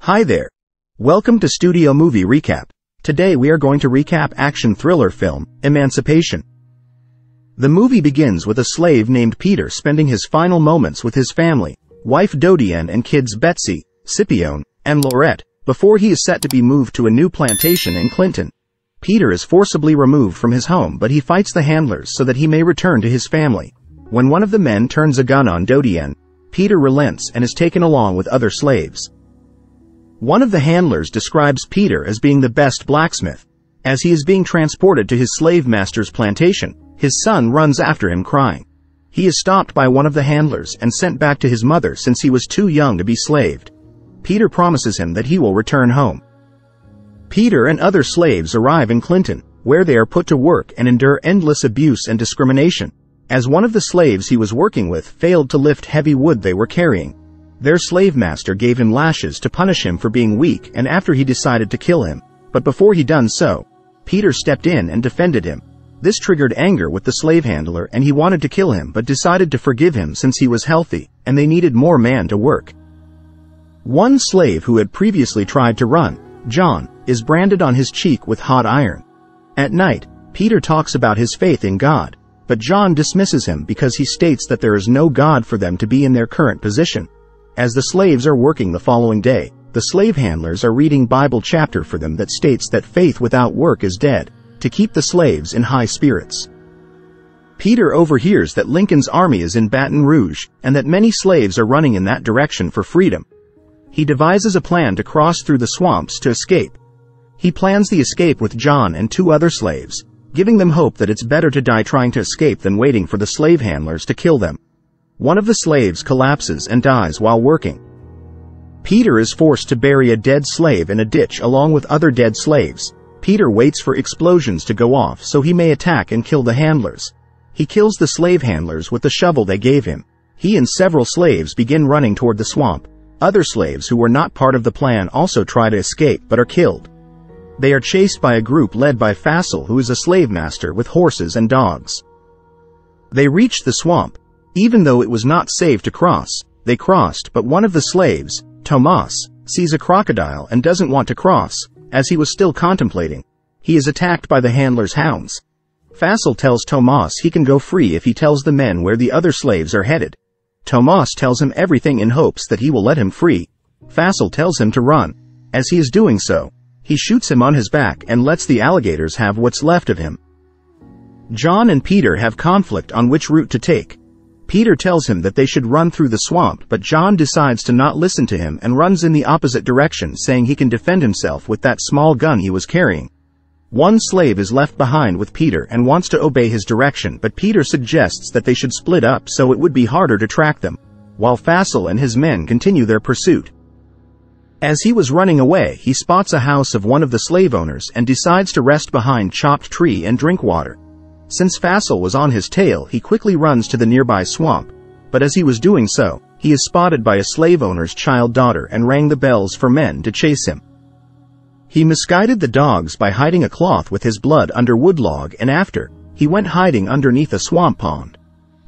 Hi there. Welcome to Studio Movie Recap. Today we are going to recap action thriller film, Emancipation. The movie begins with a slave named Peter spending his final moments with his family, wife Dodienne and kids Betsy, Scipione, and Laurette, before he is set to be moved to a new plantation in Clinton. Peter is forcibly removed from his home, but he fights the handlers so that he may return to his family. When one of the men turns a gun on Dodienne, Peter relents and is taken along with other slaves. One of the handlers describes Peter as being the best blacksmith. As he is being transported to his slave master's plantation, his son runs after him crying. He is stopped by one of the handlers and sent back to his mother since he was too young to be slaved. Peter promises him that he will return home. Peter and other slaves arrive in Clinton, where they are put to work and endure endless abuse and discrimination, as one of the slaves he was working with failed to lift heavy wood they were carrying. Their slave master gave him lashes to punish him for being weak and after he decided to kill him, but before he done so, Peter stepped in and defended him. This triggered anger with the slave handler and he wanted to kill him but decided to forgive him since he was healthy and they needed more man to work. One slave who had previously tried to run, John, is branded on his cheek with hot iron. At night, Peter talks about his faith in God, but John dismisses him because he states that there is no God for them to be in their current position. As the slaves are working the following day, the slave handlers are reading Bible chapter for them that states that faith without work is dead, to keep the slaves in high spirits. Peter overhears that Lincoln's army is in Baton Rouge, and that many slaves are running in that direction for freedom. He devises a plan to cross through the swamps to escape. He plans the escape with John and two other slaves, giving them hope that it's better to die trying to escape than waiting for the slave handlers to kill them. One of the slaves collapses and dies while working. Peter is forced to bury a dead slave in a ditch along with other dead slaves. Peter waits for explosions to go off so he may attack and kill the handlers. He kills the slave handlers with the shovel they gave him. He and several slaves begin running toward the swamp. Other slaves who were not part of the plan also try to escape but are killed. They are chased by a group led by Fassel, who is a slave master with horses and dogs. They reach the swamp. Even though it was not safe to cross, they crossed, but one of the slaves, Tomas, sees a crocodile and doesn't want to cross, as he was still contemplating. He is attacked by the handler's hounds. Fassel tells Tomas he can go free if he tells the men where the other slaves are headed. Tomas tells him everything in hopes that he will let him free. Fassel tells him to run. As he is doing so, he shoots him on his back and lets the alligators have what's left of him. John and Peter have conflict on which route to take. Peter tells him that they should run through the swamp, but John decides to not listen to him and runs in the opposite direction, saying he can defend himself with that small gun he was carrying. One slave is left behind with Peter and wants to obey his direction, but Peter suggests that they should split up so it would be harder to track them, while Fassel and his men continue their pursuit. As he was running away, he spots a house of one of the slave owners and decides to rest behind chopped tree and drink water. Since Fassel was on his tail, he quickly runs to the nearby swamp, but as he was doing so, he is spotted by a slave owner's child daughter and rang the bells for men to chase him. He misguided the dogs by hiding a cloth with his blood under wood log, and after, he went hiding underneath a swamp pond.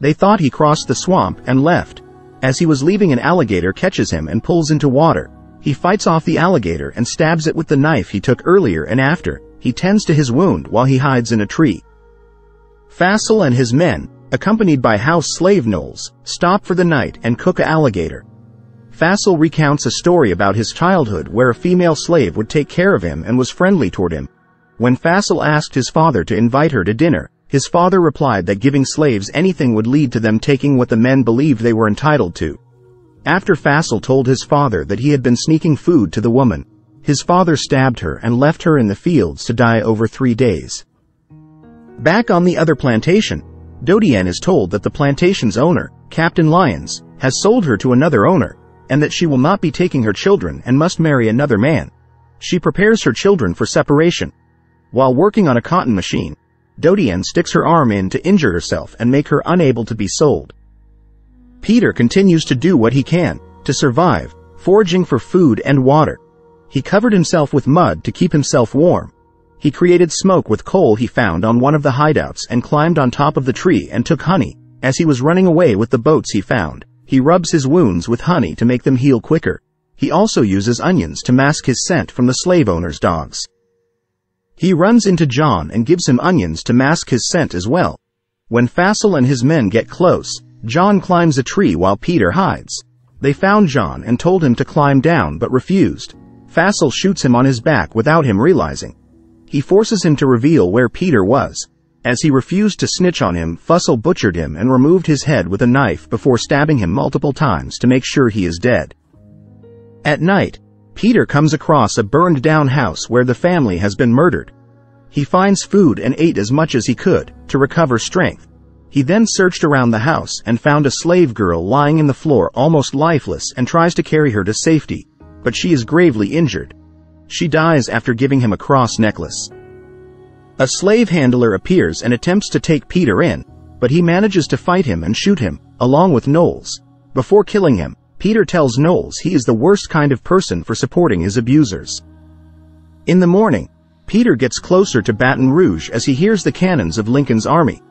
They thought he crossed the swamp and left. As he was leaving, an alligator catches him and pulls into water. He fights off the alligator and stabs it with the knife he took earlier, and after, he tends to his wound while he hides in a tree. Fassel and his men, accompanied by house slave Knowles, stop for the night and cook an alligator. Fassel recounts a story about his childhood where a female slave would take care of him and was friendly toward him. When Fassel asked his father to invite her to dinner, his father replied that giving slaves anything would lead to them taking what the men believed they were entitled to. After Fassel told his father that he had been sneaking food to the woman, his father stabbed her and left her in the fields to die over 3 days. Back on the other plantation, Dodienne is told that the plantation's owner, Captain Lyons, has sold her to another owner, and that she will not be taking her children and must marry another man. She prepares her children for separation. While working on a cotton machine, Dodienne sticks her arm in to injure herself and make her unable to be sold. Peter continues to do what he can to survive, foraging for food and water. He covered himself with mud to keep himself warm. He created smoke with coal he found on one of the hideouts and climbed on top of the tree and took honey. As he was running away with the boats he found, he rubs his wounds with honey to make them heal quicker. He also uses onions to mask his scent from the slave owner's dogs. He runs into John and gives him onions to mask his scent as well. When Fassel and his men get close, John climbs a tree while Peter hides. They found John and told him to climb down but refused. Fassel shoots him on his back without him realizing. He forces him to reveal where Peter was. As he refused to snitch on him, Fassel butchered him and removed his head with a knife before stabbing him multiple times to make sure he is dead. At night, Peter comes across a burned-down house where the family has been murdered. He finds food and ate as much as he could, to recover strength. He then searched around the house and found a slave girl lying in the floor almost lifeless and tries to carry her to safety, but she is gravely injured. She dies after giving him a cross necklace. A slave handler appears and attempts to take Peter in, but he manages to fight him and shoot him, along with Knowles. Before killing him, Peter tells Knowles he is the worst kind of person for supporting his abusers. In the morning, Peter gets closer to Baton Rouge as he hears the cannons of Lincoln's army.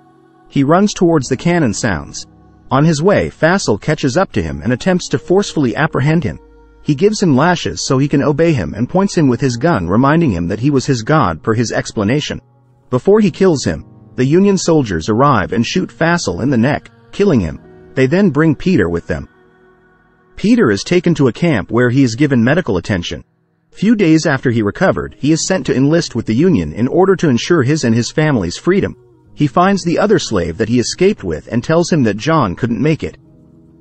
He runs towards the cannon sounds. On his way, Fassel catches up to him and attempts to forcefully apprehend him. He gives him lashes so he can obey him and points him with his gun, reminding him that he was his god per his explanation. Before he kills him, the Union soldiers arrive and shoot Fassel in the neck, killing him. They then bring Peter with them. Peter is taken to a camp where he is given medical attention. Few days after he recovered, he is sent to enlist with the Union in order to ensure his and his family's freedom. He finds the other slave that he escaped with and tells him that John couldn't make it.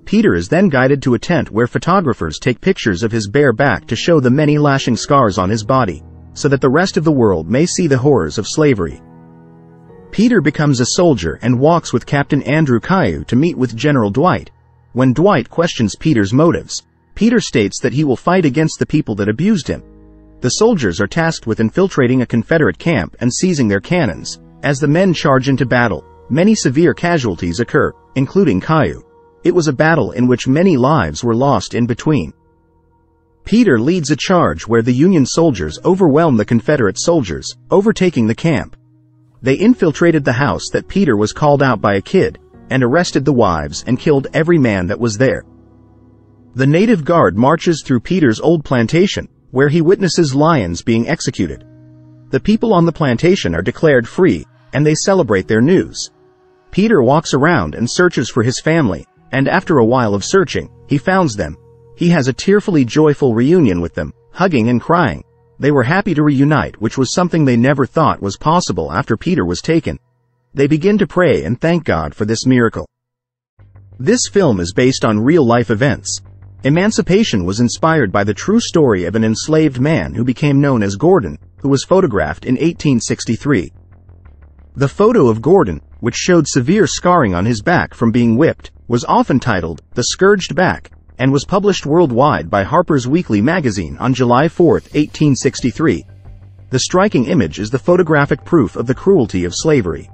Peter is then guided to a tent where photographers take pictures of his bare back to show the many lashing scars on his body, so that the rest of the world may see the horrors of slavery. Peter becomes a soldier and walks with Captain Andrew Caillou to meet with General Dwight. When Dwight questions Peter's motives, Peter states that he will fight against the people that abused him. The soldiers are tasked with infiltrating a Confederate camp and seizing their cannons. As the men charge into battle, many severe casualties occur, including Caillou. It was a battle in which many lives were lost in between. Peter leads a charge where the Union soldiers overwhelm the Confederate soldiers, overtaking the camp. They infiltrated the house that Peter was called out by a kid, and arrested the wives and killed every man that was there. The native guard marches through Peter's old plantation, where he witnesses lions being executed. The people on the plantation are declared free, and they celebrate their news. Peter walks around and searches for his family, and after a while of searching, he finds them. He has a tearfully joyful reunion with them, hugging and crying. They were happy to reunite, which was something they never thought was possible after Peter was taken. They begin to pray and thank God for this miracle. This film is based on real-life events. Emancipation was inspired by the true story of an enslaved man who became known as Gordon, who was photographed in 1863. The photo of Gordon, which showed severe scarring on his back from being whipped, was often titled "The Scourged Back," and was published worldwide by Harper's Weekly magazine on July 4, 1863. The striking image is the photographic proof of the cruelty of slavery.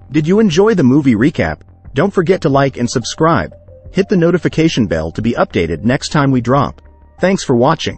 Did you enjoy the movie recap? Don't forget to like and subscribe. Hit the notification bell to be updated next time we drop. Thanks for watching.